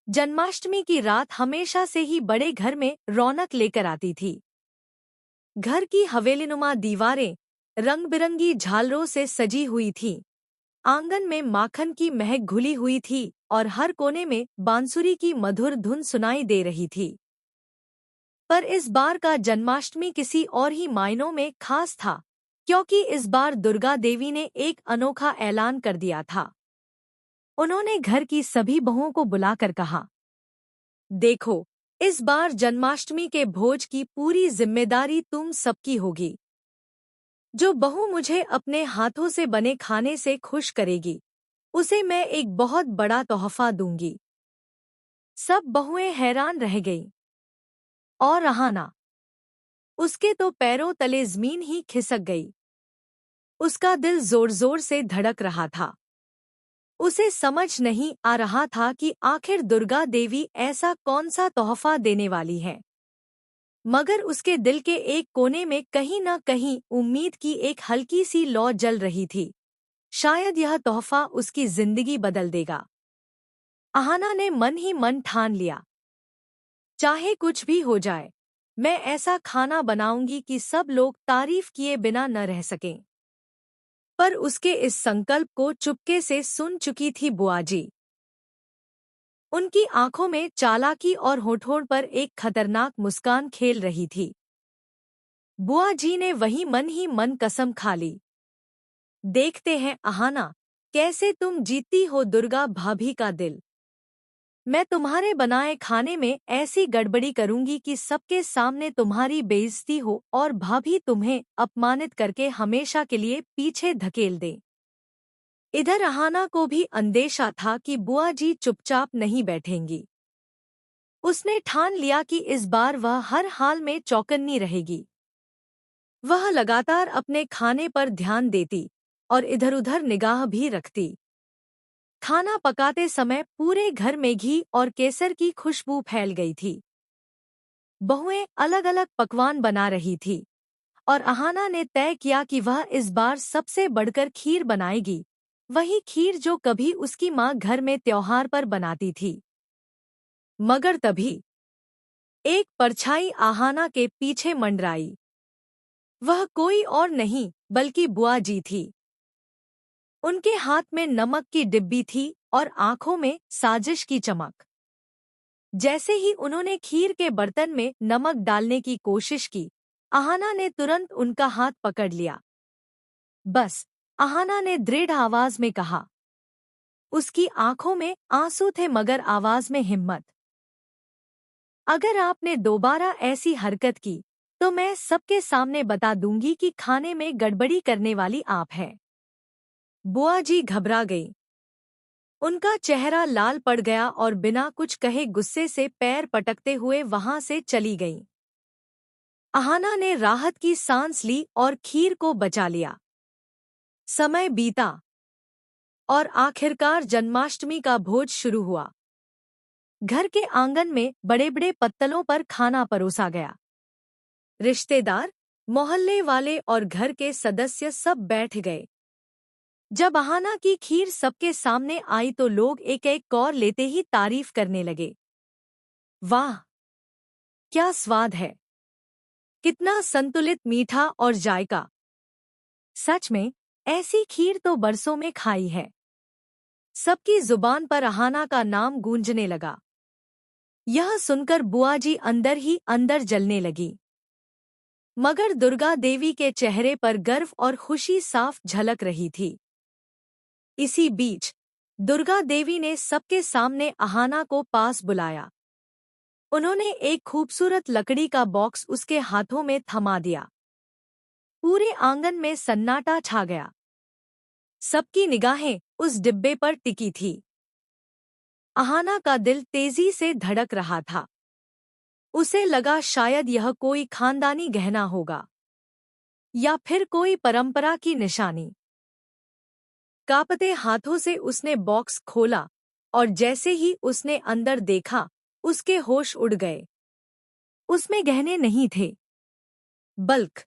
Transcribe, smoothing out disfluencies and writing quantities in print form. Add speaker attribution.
Speaker 1: जन्माष्टमी की रात हमेशा से ही बड़े घर में रौनक लेकर आती थी। घर की हवेलीनुमा दीवारें रंग बिरंगी झालरों से सजी हुई थीं। आंगन में माखन की महक घुली हुई थी और हर कोने में बांसुरी की मधुर धुन सुनाई दे रही थी। पर इस बार का जन्माष्टमी किसी और ही मायनों में खास था, क्योंकि इस बार दुर्गा देवी ने एक अनोखा ऐलान कर दिया था। उन्होंने घर की सभी बहुओं को बुलाकर कहा, देखो, इस बार जन्माष्टमी के भोज की पूरी जिम्मेदारी तुम सबकी होगी। जो बहू मुझे अपने हाथों से बने खाने से खुश करेगी, उसे मैं एक बहुत बड़ा तोहफा दूंगी। सब बहुएं हैरान रह गईं। और अहाना, उसके तो पैरों तले जमीन ही खिसक गई। उसका दिल जोर जोर से धड़क रहा था। उसे समझ नहीं आ रहा था कि आखिर दुर्गा देवी ऐसा कौन सा तोहफा देने वाली है। मगर उसके दिल के एक कोने में कहीं न कहीं उम्मीद की एक हल्की सी लौ जल रही थी। शायद यह तोहफा उसकी जिंदगी बदल देगा। अहाना ने मन ही मन ठान लिया, चाहे कुछ भी हो जाए, मैं ऐसा खाना बनाऊंगी कि सब लोग तारीफ किए बिना न रह सकें। पर उसके इस संकल्प को चुपके से सुन चुकी थी बुआजी। उनकी आंखों में चालाकी और होठों पर एक खतरनाक मुस्कान खेल रही थी। बुआ जी ने वही मन कसम खा ली, देखते हैं अहाना, कैसे तुम जीतती हो दुर्गा भाभी का दिल। मैं तुम्हारे बनाए खाने में ऐसी गड़बड़ी करूंगी कि सबके सामने तुम्हारी बेइज्जती हो और भाभी तुम्हें अपमानित करके हमेशा के लिए पीछे धकेल दे। इधर अहाना को भी अंदेशा था कि बुआ जी चुपचाप नहीं बैठेंगी। उसने ठान लिया कि इस बार वह हर हाल में चौकन्नी रहेगी। वह लगातार अपने खाने पर ध्यान देती और इधर-उधर निगाह भी रखती। खाना पकाते समय पूरे घर में घी और केसर की खुशबू फैल गई थी। बहुएं अलग-अलग पकवान बना रही थी और अहाना ने तय किया कि वह इस बार सबसे बढ़कर खीर बनाएगी, वही खीर जो कभी उसकी माँ घर में त्योहार पर बनाती थी। मगर तभी एक परछाई आहाना के पीछे मंडराई। वह कोई और नहीं बल्कि बुआ जी थी। उनके हाथ में नमक की डिब्बी थी और आंखों में साजिश की चमक। जैसे ही उन्होंने खीर के बर्तन में नमक डालने की कोशिश की, अहाना ने तुरंत उनका हाथ पकड़ लिया। बस, अहाना ने दृढ़ आवाज में कहा। उसकी आंखों में आंसू थे मगर आवाज में हिम्मत। अगर आपने दोबारा ऐसी हरकत की, तो मैं सबके सामने बता दूंगी कि खाने में गड़बड़ी करने वाली आप हैं। बुआ जी घबरा गई। उनका चेहरा लाल पड़ गया और बिना कुछ कहे गुस्से से पैर पटकते हुए वहां से चली गईं। अहाना ने राहत की सांस ली और खीर को बचा लिया। समय बीता और आखिरकार जन्माष्टमी का भोज शुरू हुआ। घर के आंगन में बड़े-बड़े पत्तलों पर खाना परोसा गया। रिश्तेदार, मोहल्ले वाले और घर के सदस्य सब बैठ गए। जब अहाना की खीर सबके सामने आई तो लोग एक-एक कौर लेते ही तारीफ करने लगे। वाह! क्या स्वाद है! कितना संतुलित मीठा और जायका! सच में, ऐसी खीर तो बरसों में खाई है। सबकी जुबान पर अहाना का नाम गूंजने लगा। यह सुनकर बुआ जी अंदर ही अंदर जलने लगी। मगर दुर्गा देवी के चेहरे पर गर्व और खुशी साफ झलक रही थी। इसी बीच दुर्गा देवी ने सबके सामने अहाना को पास बुलाया। उन्होंने एक खूबसूरत लकड़ी का बॉक्स उसके हाथों में थमा दिया। पूरे आंगन में सन्नाटा छा गया। सबकी निगाहें उस डिब्बे पर टिकी थी। अहाना का दिल तेजी से धड़क रहा था। उसे लगा शायद यह कोई खानदानी गहना होगा या फिर कोई परंपरा की निशानी। कांपते हाथों से उसने बॉक्स खोला और जैसे ही उसने अंदर देखा, उसके होश उड़ गए। उसमें गहने नहीं थे, बल्कि